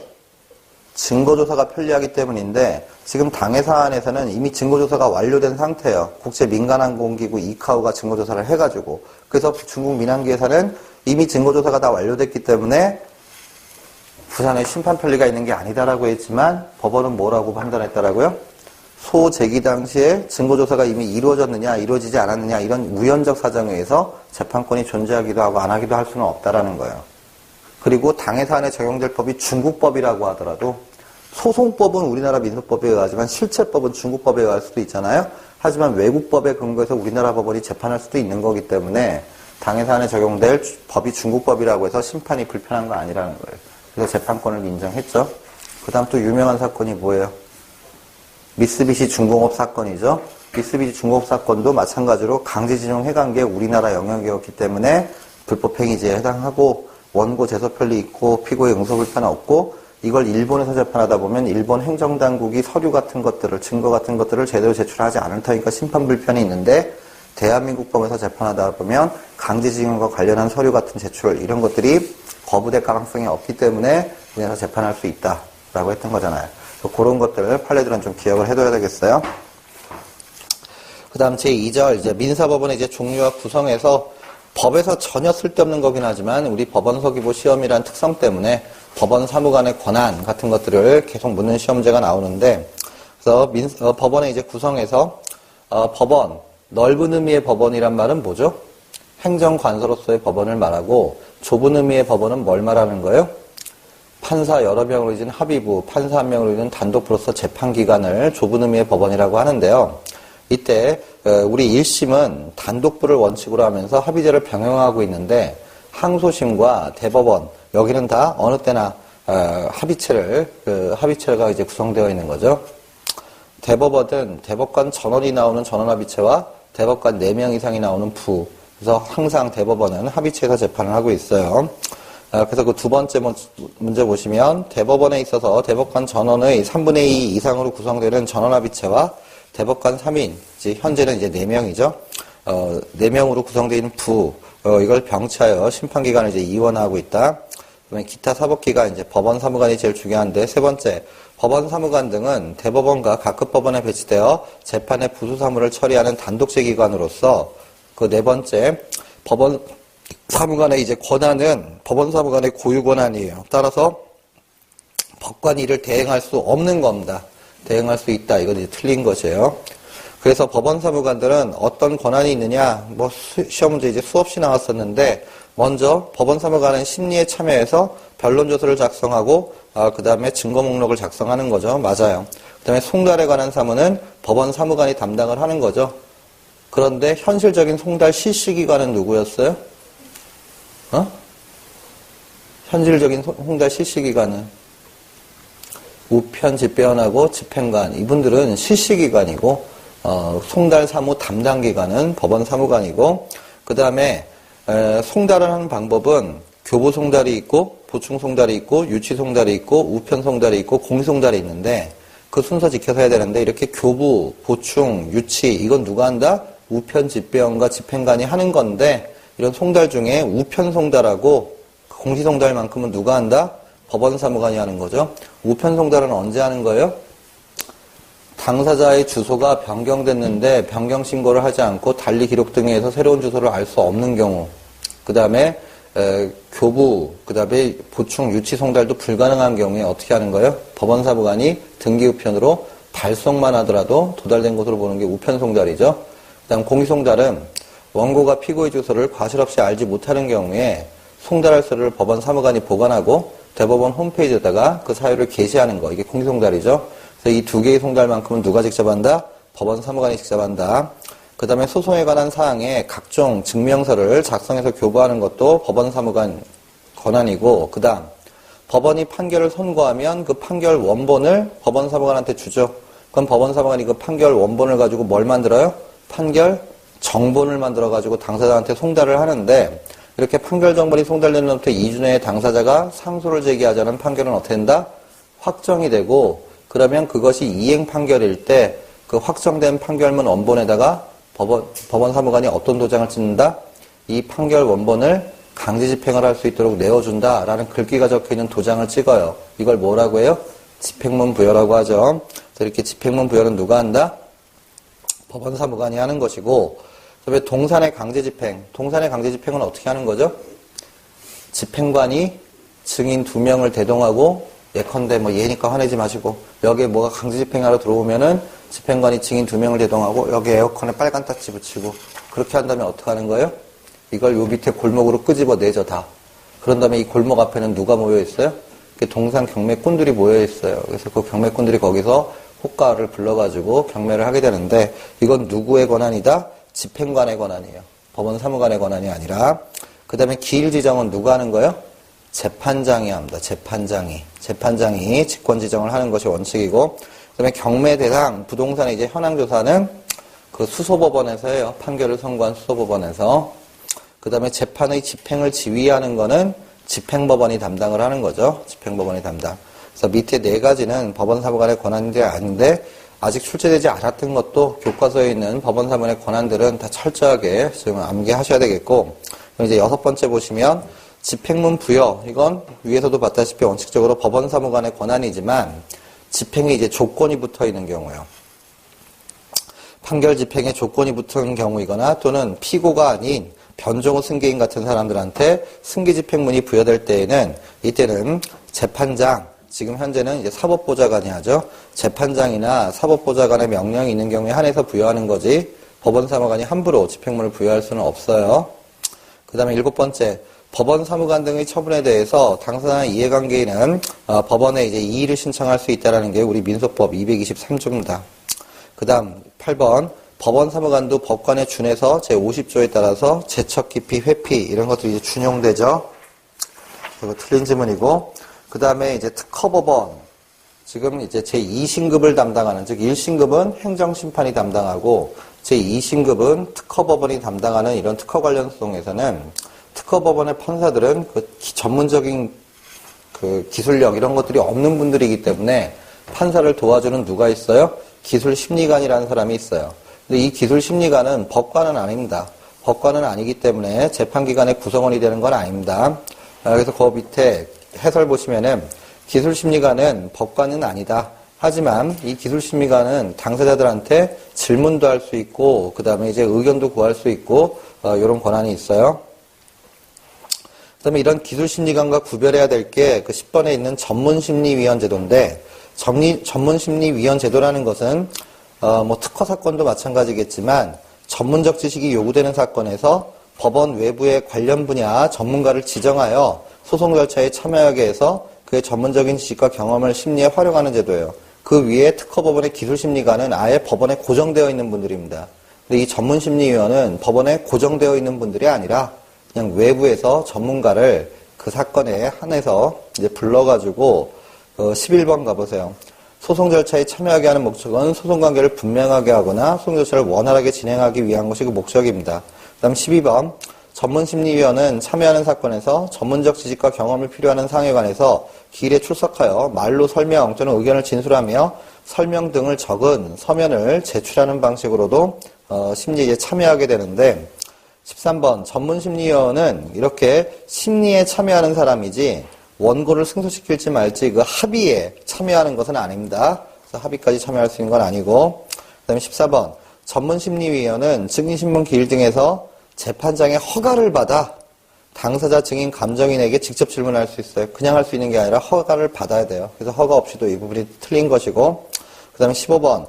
증거조사가 편리하기 때문인데 지금 당해 사안에서는 이미 증거조사가 완료된 상태예요. 국제민간항공기구 이카오가 증거조사를 해가지고. 그래서 중국 민항기 회사는 이미 증거조사가 다 완료됐기 때문에 부산에 심판 편리가 있는 게 아니다라고 했지만 법원은 뭐라고 판단했더라고요? 소제기 당시에 증거조사가 이미 이루어졌느냐 이루어지지 않았느냐 이런 우연적 사정에 의해서 재판권이 존재하기도 하고 안 하기도 할 수는 없다라는 거예요. 그리고 당해 사안에 적용될 법이 중국법이라고 하더라도 소송법은 우리나라 민소법에 의하지만 실체법은 중국법에 의할 수도 있잖아요. 하지만 외국법에 근거해서 우리나라 법원이 재판할 수도 있는 거기 때문에 당해 사안에 적용될 법이 중국법이라고 해서 심판이 불편한 거 아니라는 거예요. 그래서 재판권을 인정했죠. 그 다음 또 유명한 사건이 뭐예요? 미쓰비시 중공업 사건이죠. 미쓰비시 중공업 사건도 마찬가지로 강제징용 해관계 우리나라 영역이었기 때문에 불법행위죄에 해당하고 원고 제소 편리 있고 피고의 응소 불편 없고 이걸 일본에서 재판하다 보면 일본 행정당국이 서류 같은 것들을 증거 같은 것들을 제대로 제출하지 않을 테니까 심판 불편이 있는데 대한민국 법에서 재판하다 보면 강제징용과 관련한 서류 같은 제출 이런 것들이 거부될 가능성이 없기 때문에 우리나라에서 재판할 수 있다라고 했던 거잖아요. 그런 것들을 판례들은 좀 기억을 해둬야 되겠어요. 그 다음 제2절, 이제 민사법원의 이제 종류와 구성에서 법에서 전혀 쓸데없는 거긴 하지만 우리 법원서기보 시험이라는 특성 때문에 법원 사무관의 권한 같은 것들을 계속 묻는 시험제가 나오는데 그래서 법원의 이제 구성에서 법원, 넓은 의미의 법원이란 말은 뭐죠? 행정관서로서의 법원을 말하고 좁은 의미의 법원은 뭘 말하는 거예요? 판사 여러 명으로 이루어진 합의부, 판사 한 명으로 이루어진 단독부로서 재판기관을 좁은 의미의 법원이라고 하는데요. 이때 우리 1심은 단독부를 원칙으로 하면서 합의제를 병행하고 있는데 항소심과 대법원 여기는 다 어느 때나 합의체가 이제 구성되어 있는 거죠. 대법원은 대법관 전원이 나오는 전원합의체와 대법관 4명 이상이 나오는 부. 그래서 항상 대법원은 합의체에서 재판을 하고 있어요. 그래서 그 두 번째 문제 보시면 대법원에 있어서 대법관 전원의 3분의 2 이상으로 구성되는 전원합의체와 대법관 3인, 현재는 이제 4명이죠. 4명으로 구성되어 있는 부, 이걸 병치하여 심판기관을 이제 이원화하고 있다. 그다음에 기타 사법기관, 이제 법원 사무관이 제일 중요한데, 세 번째, 법원 사무관 등은 대법원과 각급 법원에 배치되어 재판의 부수 사무를 처리하는 단독제 기관으로서, 그 네 번째, 법원 사무관의 이제 권한은 법원 사무관의 고유 권한이에요. 따라서 법관이 이를 대행할 수 없는 겁니다. 대응할 수 있다. 이건 이제 틀린 것이에요. 그래서 법원 사무관들은 어떤 권한이 있느냐, 시험 문제 이제 수없이 나왔었는데, 먼저 법원 사무관은 심리에 참여해서 변론조서를 작성하고, 그 다음에 증거 목록을 작성하는 거죠. 맞아요. 그 다음에 송달에 관한 사무는 법원 사무관이 담당을 하는 거죠. 그런데 현실적인 송달 실시기관은 누구였어요? 현실적인 송달 실시기관은? 우편 집배원하고 집행관 이분들은 실시기관이고 송달 사무 담당 기관은 법원 사무관이고 그 다음에 송달을 하는 방법은 교부 송달이 있고 보충 송달이 있고 유치 송달이 있고 우편 송달이 있고 공시 송달이 있는데 그 순서 지켜서 해야 되는데 이렇게 교부, 보충, 유치 이건 누가 한다? 우편 집배원과 집행관이 하는 건데 이런 송달 중에 우편 송달하고 공시 송달만큼은 누가 한다? 법원 사무관이 하는 거죠. 우편 송달은 언제 하는 거예요? 당사자의 주소가 변경됐는데 변경 신고를 하지 않고 달리 기록 등에 의해서 새로운 주소를 알 수 없는 경우. 그 다음에 교부, 그 다음에 보충, 유치 송달도 불가능한 경우에 어떻게 하는 거예요? 법원 사무관이 등기 우편으로 발송만 하더라도 도달된 것으로 보는 게 우편 송달이죠. 그 다음 공시 송달은 원고가 피고의 주소를 과실 없이 알지 못하는 경우에 송달할 서류를 법원 사무관이 보관하고 대법원 홈페이지에다가 그 사유를 게시하는 거. 이게 공시송달이죠. 그래서 이 두 개의 송달만큼은 누가 직접 한다? 법원 사무관이 직접 한다. 그 다음에 소송에 관한 사항에 각종 증명서를 작성해서 교부하는 것도 법원 사무관 권한이고 그 다음 법원이 판결을 선고하면 그 판결 원본을 법원 사무관한테 주죠. 그럼 법원 사무관이 그 판결 원본을 가지고 뭘 만들어요? 판결 정본을 만들어가지고 당사자한테 송달을 하는데 이렇게 판결 정본이 송달되는 날부터 2주 내에 당사자가 상소를 제기하자는 판결은 어떻게 된다? 확정이 되고 그러면 그것이 이행 판결일 때 그 확정된 판결문 원본에다가 법원 사무관이 어떤 도장을 찍는다? 이 판결 원본을 강제 집행을 할 수 있도록 내어준다라는 글귀가 적혀있는 도장을 찍어요. 이걸 뭐라고 해요? 집행문 부여라고 하죠. 그래서 이렇게 집행문 부여는 누가 한다? 법원 사무관이 하는 것이고 그다음에 동산의 강제 집행. 동산의 강제 집행은 어떻게 하는 거죠? 집행관이 증인 2명을 대동하고 예컨대 뭐 얘니까 화내지 마시고 여기에 뭐가 강제집행하러 들어오면은 집행관이 증인 2명을 대동하고 여기 에어컨에 빨간 딱지 붙이고 그렇게 한다면 어떻게 하는 거예요? 이걸 요 밑에 골목으로 끄집어내죠 다. 그런 다음에 이 골목 앞에는 누가 모여있어요? 동산 경매꾼들이 모여있어요. 그래서 그 경매꾼들이 거기서 호가를 불러가지고 경매를 하게 되는데 이건 누구의 권한이다? 집행관의 권한이에요. 법원 사무관의 권한이 아니라. 그 다음에 기일 지정은 누가 하는 거예요? 재판장이 합니다. 재판장이 직권 지정을 하는 것이 원칙이고 그 다음에 경매 대상 부동산의 이제 현황 조사는 그 수소법원에서 해요. 판결을 선고한 수소법원에서. 그 다음에 재판의 집행을 지휘하는 거는 집행법원이 담당을 하는 거죠. 집행법원이 담당. 그래서 밑에 4가지는 법원 사무관의 권한들이 아닌데 아직 출제되지 않았던 것도 교과서에 있는 법원 사무관의 권한들은 다 철저하게 지금 암기하셔야 되겠고 그럼 이제 6번째 보시면 집행문 부여 이건 위에서도 봤다시피 원칙적으로 법원 사무관의 권한이지만 집행에 이제 조건이 붙어 있는 경우요. 판결 집행에 조건이 붙은 경우이거나 또는 피고가 아닌 변종호 승계인 같은 사람들한테 승계 집행문이 부여될 때에는 이때는 재판장 지금 현재는 이제 사법보좌관이 하죠. 재판장이나 사법보좌관의 명령이 있는 경우에 한해서 부여하는 거지 법원사무관이 함부로 집행문을 부여할 수는 없어요. 그 다음에 7번째 법원 사무관 등의 처분에 대해서 당사자나 이해관계인은 법원에 이제 이의를 신청할 수 있다라는 게 우리 민소법 223조입니다. 그 다음 8번 법원 사무관도 법관에 준해서 제50조에 따라서 재척 기피, 회피 이런 것들이 이제 준용되죠. 이거 틀린 지문이고 그 다음에 이제 특허법원 지금 이제 제2신급을 담당하는 즉 1신급은 행정심판이 담당하고 제2신급은 특허법원이 담당하는 이런 특허 관련 소송에서는 특허법원의 판사들은 그 전문적인 그 기술력 이런 것들이 없는 분들이기 때문에 판사를 도와주는 누가 있어요? 기술심리관이라는 사람이 있어요. 근데 이 기술심리관은 법관은 아닙니다. 법관은 아니기 때문에 재판기관의 구성원이 되는 건 아닙니다. 그래서 그 밑에 해설 보시면은 기술심리관은 법관은 아니다. 하지만 이 기술심리관은 당사자들한테 질문도 할 수 있고 그 다음에 이제 의견도 구할 수 있고 이런 권한이 있어요. 그 다음에 이런 기술심리관과 구별해야 될 게 그 10번에 있는 전문심리위원 제도인데 전문심리위원 제도라는 것은 뭐 특허 사건도 마찬가지겠지만 전문적 지식이 요구되는 사건에서 법원 외부의 관련 분야 전문가를 지정하여 소송 절차에 참여하게 해서 그의 전문적인 지식과 경험을 심리에 활용하는 제도예요. 그 위에 특허법원의 기술심리관은 아예 법원에 고정되어 있는 분들입니다. 근데 이 전문심리위원은 법원에 고정되어 있는 분들이 아니라 그냥 외부에서 전문가를 그 사건에 한해서 이제 불러가지고 11번 가보세요. 소송 절차에 참여하게 하는 목적은 소송관계를 분명하게 하거나 소송 절차를 원활하게 진행하기 위한 것이 그 목적입니다. 그 다음 12번 전문심리위원은 참여하는 사건에서 전문적 지식과 경험을 필요하는 사항에 관해서 기일에 출석하여 말로 설명 또는 의견을 진술하며 설명 등을 적은 서면을 제출하는 방식으로도 심리에 참여하게 되는데 13번 전문심리위원은 이렇게 심리에 참여하는 사람이지 원고를 승소시킬지 말지 그 합의에 참여하는 것은 아닙니다. 그래서 합의까지 참여할 수 있는 건 아니고 그 다음에 14번 전문심리위원은 증인신문 기일 등에서 재판장의 허가를 받아 당사자 증인 감정인에게 직접 질문할 수 있어요. 그냥 할 수 있는 게 아니라 허가를 받아야 돼요. 그래서 허가 없이도 이 부분이 틀린 것이고 그 다음에 15번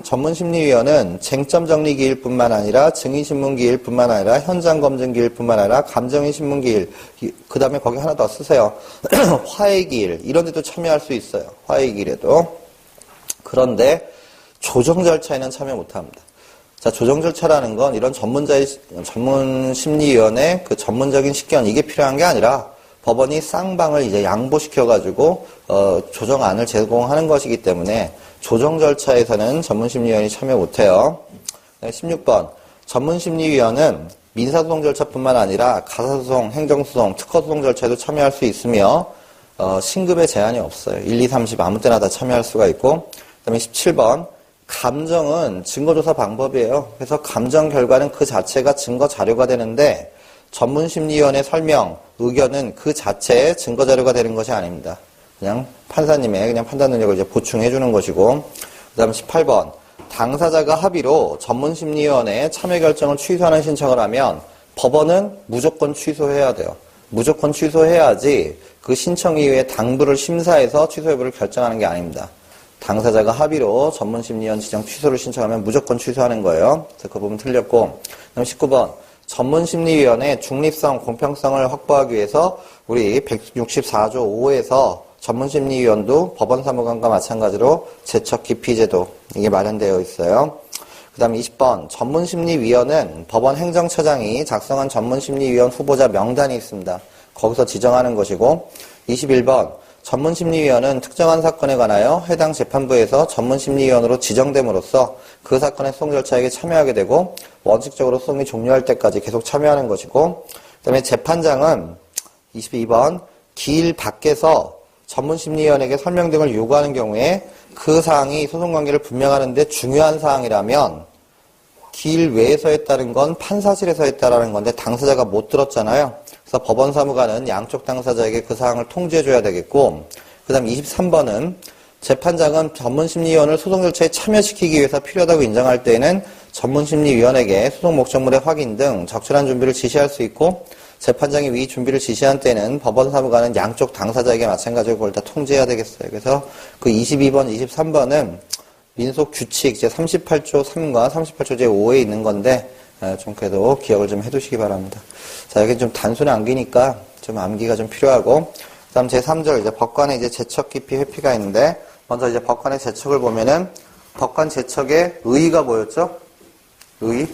전문심리위원은 쟁점 정리 기일 뿐만 아니라 증인신문 기일 뿐만 아니라 현장 검증 기일 뿐만 아니라 감정인 신문 기일 그 다음에 거기 하나 더 쓰세요. 화해 기일 이런 데도 참여할 수 있어요. 화해 기일에도. 그런데 조정 절차에는 참여 못합니다. 자, 조정 절차라는 건 이런 전문심리위원회 그 전문적인 식견 이게 필요한 게 아니라 법원이 쌍방을 이제 양보시켜가지고 조정안을 제공하는 것이기 때문에 조정 절차에서는 전문심리위원이 참여 못해요. 16번 전문심리위원은 민사소송 절차뿐만 아니라 가사소송, 행정소송, 특허소송 절차에도 참여할 수 있으며 신급의 제한이 없어요. 1, 2, 30 아무 때나 다 참여할 수가 있고 그 다음에 17번 감정은 증거조사 방법이에요. 그래서 감정 결과는 그 자체가 증거 자료가 되는데 전문심리위원회 설명, 의견은 그 자체의 증거 자료가 되는 것이 아닙니다. 그냥 판사님의 그냥 판단 능력을 이제 보충해 주는 것이고 그 다음 18번 당사자가 합의로 전문심리위원회에 참여 결정을 취소하는 신청을 하면 법원은 무조건 취소해야 돼요. 무조건 취소해야지 그 신청 이후에 당부를 심사해서 취소 여부를 결정하는 게 아닙니다. 당사자가 합의로 전문심리위원 지정 취소를 신청하면 무조건 취소하는 거예요. 그래서 그 부분 틀렸고. 그다음 19번. 전문심리위원회 중립성, 공평성을 확보하기 위해서 우리 164조 5에서 전문심리위원도 법원사무관과 마찬가지로 제척 기피제도 이게 마련되어 있어요. 그 다음 20번 전문심리위원은 법원 행정처장이 작성한 전문심리위원 후보자 명단이 있습니다. 거기서 지정하는 것이고 21번 전문심리위원은 특정한 사건에 관하여 해당 재판부에서 전문심리위원으로 지정됨으로써 그 사건의 소송 절차에 참여하게 되고 원칙적으로 소송이 종료할 때까지 계속 참여하는 것이고 그 다음에 재판장은 22번 기일 밖에서 전문심리위원에게 설명 등을 요구하는 경우에 그 사항이 소송관계를 분명하는데 중요한 사항이라면 기일 외에서 했다는 건 판사실에서 했다라는 건데 당사자가 못 들었잖아요. 그래서 법원사무관은 양쪽 당사자에게 그 사항을 통지해줘야 되겠고 그 다음 23번은 재판장은 전문심리위원을 소송 절차에 참여시키기 위해서 필요하다고 인정할 때에는 전문심리위원에게 소송 목적물의 확인 등 적절한 준비를 지시할 수 있고 재판장이 위 준비를 지시한 때는 법원사무관은 양쪽 당사자에게 마찬가지로 그걸 다 통지해야 되겠어요. 그래서 그 22번, 23번은 민속 규칙 제 38조 3과 38조 제 5에 있는 건데 좀 그래도 기억을 좀 해두시기 바랍니다. 자, 여기 좀 단순히 암기니까 좀 암기가 좀 필요하고 그 다음 제 3절 이제 법관의 이제 제척 기피 회피가 있는데 먼저 이제 법관의 제척을 보면은 법관 제척의 의의가 뭐였죠? 의의?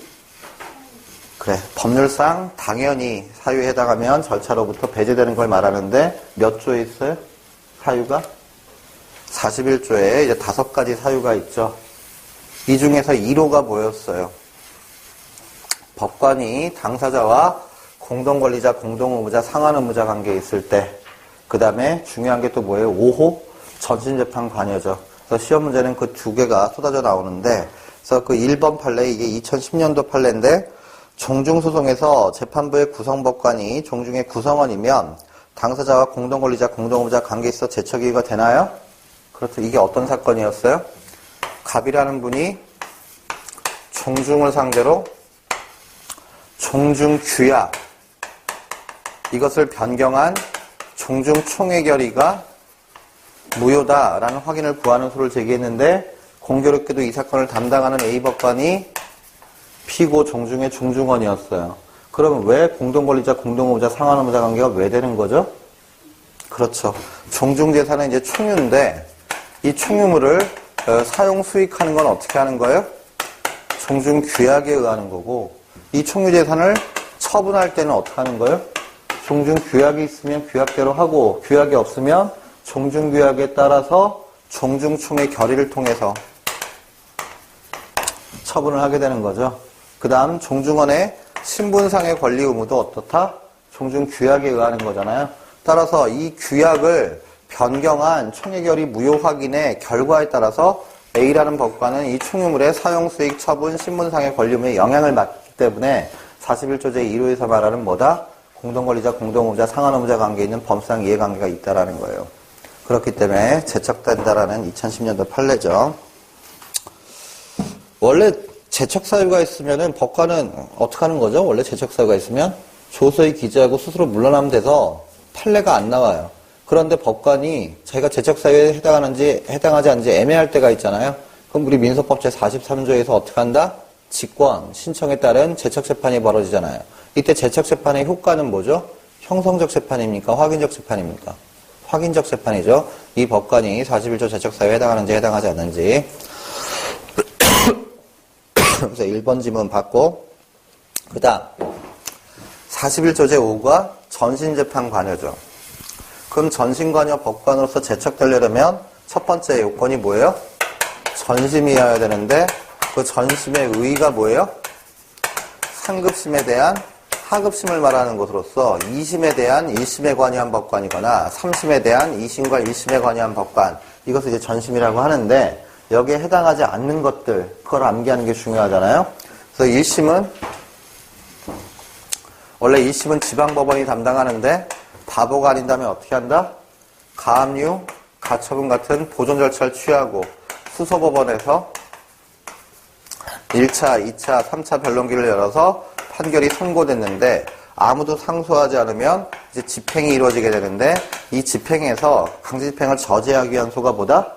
그래, 법률상 당연히 사유에 해당하면 절차로부터 배제되는 걸 말하는데 몇 조에 있어요? 사유가? 41조에 이제 5가지 사유가 있죠. 이 중에서 1호가 뭐였어요? 법관이 당사자와 공동권리자, 공동의무자, 상환의무자 관계에 있을 때 그 다음에 중요한 게 또 뭐예요? 5호? 전신재판 관여죠. 그래서 시험 문제는 그 두 개가 쏟아져 나오는데 그래서 그 1번 판례 이게 2010년도 판례인데 종중소송에서 재판부의 구성법관이 종중의 구성원이면 당사자와 공동권리자, 공동의무자 관계에 있어 제척이유가 되나요? 그렇죠. 이게 어떤 사건이었어요? 갑이라는 분이 종중을 상대로 종중규약 이것을 변경한 종중총회 결의가 무효다라는 확인을 구하는 소를 제기했는데 공교롭게도 이 사건을 담당하는 A법관이 피고 종중의 중중원이었어요. 그러면 왜 공동권리자, 공동의무자, 상환의무자 관계가 왜 되는 거죠? 그렇죠. 종중재산은 이제 총유인데 이 총유물을 사용 수익하는 건 어떻게 하는 거예요? 종중규약에 의하는 거고 이 총유재산을 처분할 때는 어떻게 하는 거예요? 종중규약이 있으면 규약대로 하고 규약이 없으면 종중규약에 따라서 종중총회 결의를 통해서 처분을 하게 되는 거죠. 그 다음 종중원의 신분상의 권리 의무도 어떻다? 종중규약에 의하는 거잖아요. 따라서 이 규약을 변경한 총회결의 무효 확인의 결과에 따라서 A라는 법관은 이 총유물의 사용수익, 처분, 신분상의 권리 의무에 영향을 받기 때문에 41조 제1호에서 말하는 뭐다? 공동권리자, 공동의무자, 상환의무자 관계에 있는 법상 이해관계가 있다라는 거예요. 그렇기 때문에 제척된다라는 2010년도 판례죠. 원래 제척 사유가 있으면은 법관은 어떻게 하는 거죠? 원래 제척 사유가 있으면 조서에 기재하고 스스로 물러나면 돼서 판례가 안 나와요. 그런데 법관이 자기가 제척 사유에 해당하지 않는지 애매할 때가 있잖아요. 그럼 우리 민소법 제 43조에서 어떻게 한다? 직권, 신청에 따른 제척 재판이 벌어지잖아요. 이때 제척 재판의 효과는 뭐죠? 형성적 재판입니까? 확인적 재판입니까? 확인적 재판이죠. 이 법관이 41조 제척 사유에 해당하는지 해당하지 않는지. 그래서 1번 지문 받고 그 다음 41조 제5가 전신재판 관여죠. 그럼 전신관여 법관으로서 제척되려면 첫 번째 요건이 뭐예요? 전심이어야 되는데 그 전심의 의의가 뭐예요? 상급심에 대한 하급심을 말하는 것으로서 2심에 대한 1심에 관여한 법관이거나 3심에 대한 2심과 1심에 관여한 법관 이것을 이제 전심이라고 하는데 여기에 해당하지 않는 것들 그걸 암기하는 게 중요하잖아요. 그래서 1심은 원래 1심은 지방법원이 담당하는데 바보가 아닌다면 어떻게 한다? 가압류, 가처분 같은 보존 절차를 취하고 수소법원에서 1차, 2차, 3차 변론기를 열어서 판결이 선고됐는데 아무도 상소하지 않으면 이제 집행이 이루어지게 되는데 이 집행에서 강제 집행을 저지하기 위한 소가 뭐다?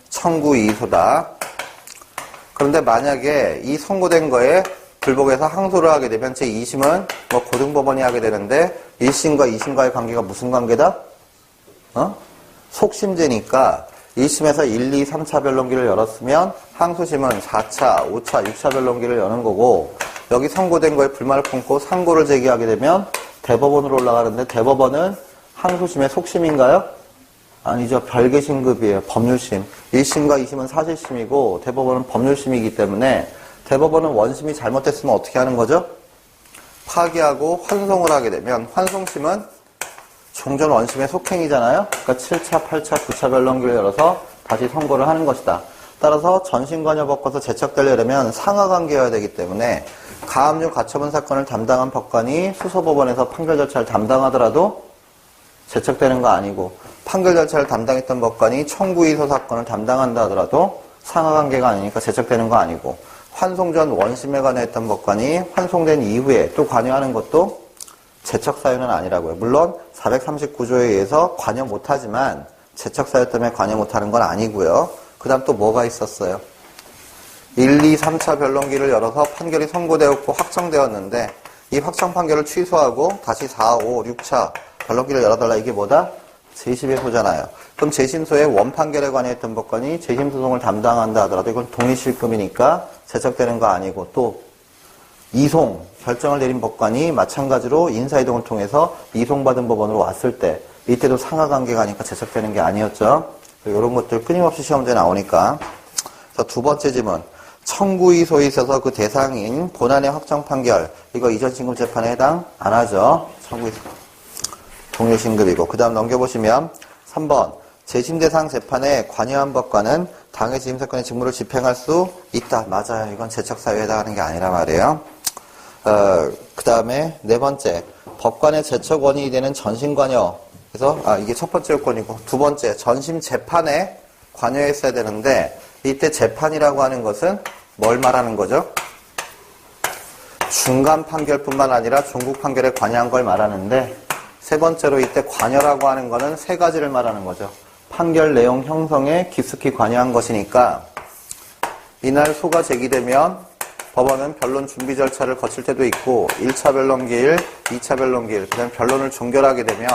청구 이의소다. 그런데 만약에 이 선고된 거에 불복해서 항소를 하게 되면 제2심은 뭐 고등법원이 하게 되는데 1심과 2심과의 관계가 무슨 관계다? 속심제니까 1심에서 1, 2, 3차 변론기를 열었으면 항소심은 4차, 5차, 6차 변론기를 여는 거고 여기 선고된 거에 불만을 품고 상고를 제기하게 되면 대법원으로 올라가는데 대법원은 항소심의 속심인가요? 아니죠. 별개 신급이에요. 법률심. 1심과 2심은 사실심이고 대법원은 법률심이기 때문에 대법원은 원심이 잘못됐으면 어떻게 하는 거죠? 파기하고 환송을 하게 되면 환송심은 종전 원심의 속행이잖아요. 그러니까 7차, 8차, 9차 변론기를 열어서 다시 선고를 하는 것이다. 따라서 전신관여법과서 제척되려면 상하관계여야 되기 때문에 가압류 가처분 사건을 담당한 법관이 수소법원에서 판결 절차를 담당하더라도 제척되는 거 아니고 판결 절차를 담당했던 법관이 청구이소 사건을 담당한다 하더라도 상하관계가 아니니까 제척되는 거 아니고 환송 전 원심에 관여했던 법관이 환송된 이후에 또 관여하는 것도 제척 사유는 아니라고요. 물론 439조에 의해서 관여 못하지만 제척 사유 때문에 관여 못하는 건 아니고요. 그 다음 또 뭐가 있었어요? 1, 2, 3차 변론기를 열어서 판결이 선고되었고 확정되었는데 이 확정 판결을 취소하고 다시 4, 5, 6차 변론기를 열어달라. 이게 뭐다? 재심의 소잖아요. 그럼 재심소에 원판결에 관여했던 법관이 재심소송을 담당한다 하더라도 이건 동의실금이니까 제척되는 거 아니고 또 이송, 결정을 내린 법관이 마찬가지로 인사이동을 통해서 이송받은 법원으로 왔을 때 이때도 상하관계가 아니까 제척되는 게 아니었죠. 이런 것들 끊임없이 시험지에 나오니까. 그래서 두 번째 질문. 청구이소에 있어서 그 대상인 본안의 확정 판결 이거 이전 신급 재판에 해당 안 하죠. 청구이소. 동일신급이고. 그 다음 넘겨보시면 3번. 재심 대상 재판에 관여한 법관은 당해 재심 사건의 직무를 집행할 수 있다. 맞아요. 이건 제척 사유에 해당하는 게 아니란 말이에요. 그 다음에 네 번째. 법관의 제척 원인이 되는 전신관여. 그래서 이게 첫 번째 요건이고 두 번째 전심 재판에 관여했어야 되는데 이때 재판이라고 하는 것은 뭘 말하는 거죠? 중간 판결뿐만 아니라 종국 판결에 관여한 걸 말하는데 세 번째로 이때 관여라고 하는 거는 세 가지를 말하는 거죠. 판결 내용 형성에 깊숙이 관여한 것이니까 이날 소가 제기되면 법원은 변론 준비 절차를 거칠 때도 있고 1차 변론기일, 2차 변론기일, 그 다음에 변론을 종결하게 되면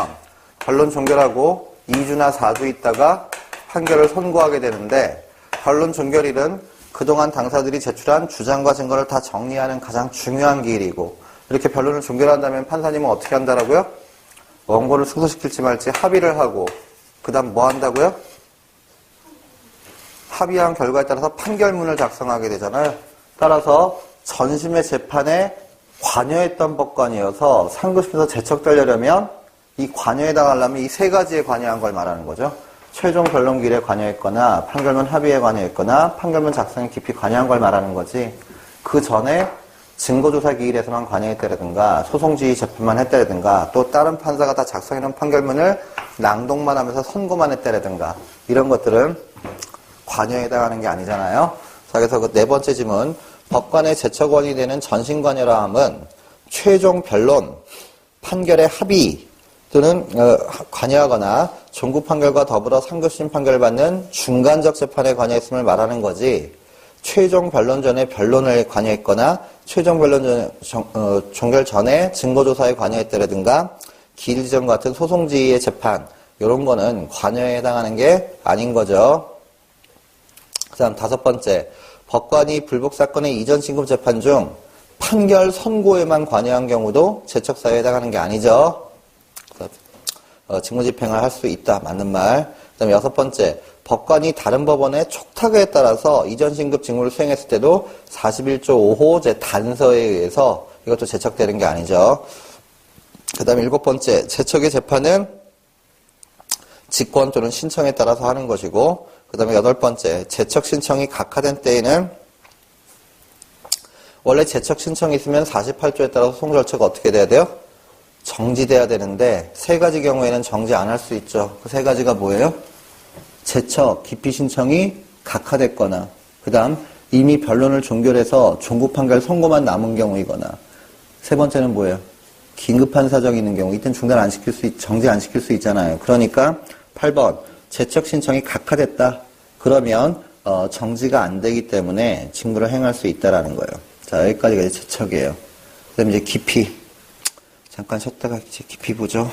변론 종결하고 2주나 4주 있다가 판결을 선고하게 되는데 변론 종결일은 그동안 당사들이 제출한 주장과 증거를 다 정리하는 가장 중요한 기일이고 이렇게 변론을 종결한다면 판사님은 어떻게 한다라고요? 원고를 승소시킬지 말지 합의를 하고 그 다음 뭐 한다고요? 합의한 결과에 따라서 판결문을 작성하게 되잖아요. 따라서 전심의 재판에 관여했던 법관이어서 상급심에서 제척되려면 이 관여에 해당하려면 이 세 가지에 관여한 걸 말하는 거죠. 최종 변론기일에 관여했거나 판결문 합의에 관여했거나 판결문 작성에 깊이 관여한 걸 말하는 거지. 그 전에 증거조사 기일에서만 관여했다라든가 소송지휘 재판만 했다라든가 또 다른 판사가 다 작성해놓은 판결문을 낭독만 하면서 선고만 했다라든가 이런 것들은 관여에 해당하는 게 아니잖아요. 자, 그래서 그 네 번째 질문. 법관의 제척원이 되는 전신관여라 함은 최종 변론, 판결의 합의 또는 관여하거나 종국 판결과 더불어 상급심 판결을 받는 중간적 재판에 관여했음을 말하는 거지 최종 변론 전에 변론을 관여했거나 최종 변론 종결 전에 증거조사에 관여했다라든가 기일지정 같은 소송지휘의 재판 이런 거는 관여에 해당하는 게 아닌 거죠. 그 다음 다섯 번째. 법관이 불복사건의 이전 신급 재판 중 판결 선고에만 관여한 경우도 제척사유에 해당하는 게 아니죠. 직무집행을 할 수 있다. 맞는 말. 그 다음에 여섯 번째. 법관이 다른 법원의 촉탁에 따라서 이전 신급 직무를 수행했을 때도 41조 5호 제 단서에 의해서 이것도 제척되는 게 아니죠. 그 다음에 일곱 번째. 제척의 재판은 직권 또는 신청에 따라서 하는 것이고 그 다음에 여덟 번째. 제척 신청이 각하된 때에는 원래 제척 신청이 있으면 48조에 따라서 소송 절차가 어떻게 돼야 돼요? 정지돼야 되는데 세 가지 경우에는 정지 안 할 수 있죠. 그 세 가지가 뭐예요? 제척, 기피 신청이 각하됐거나 그 다음 이미 변론을 종결해서 종국 판결 선고만 남은 경우이거나 세 번째는 뭐예요? 긴급한 사정이 있는 경우 이땐 중단 안 시킬 정지 안 시킬 수 있잖아요. 그러니까 8번 제척 신청이 각하됐다. 그러면 정지가 안 되기 때문에 직무를 행할 수 있다라는 거예요. 자, 여기까지가 이제 제척이에요. 그다음에 이제 기피. 잠깐 쉬었다가 이제 기피 보죠.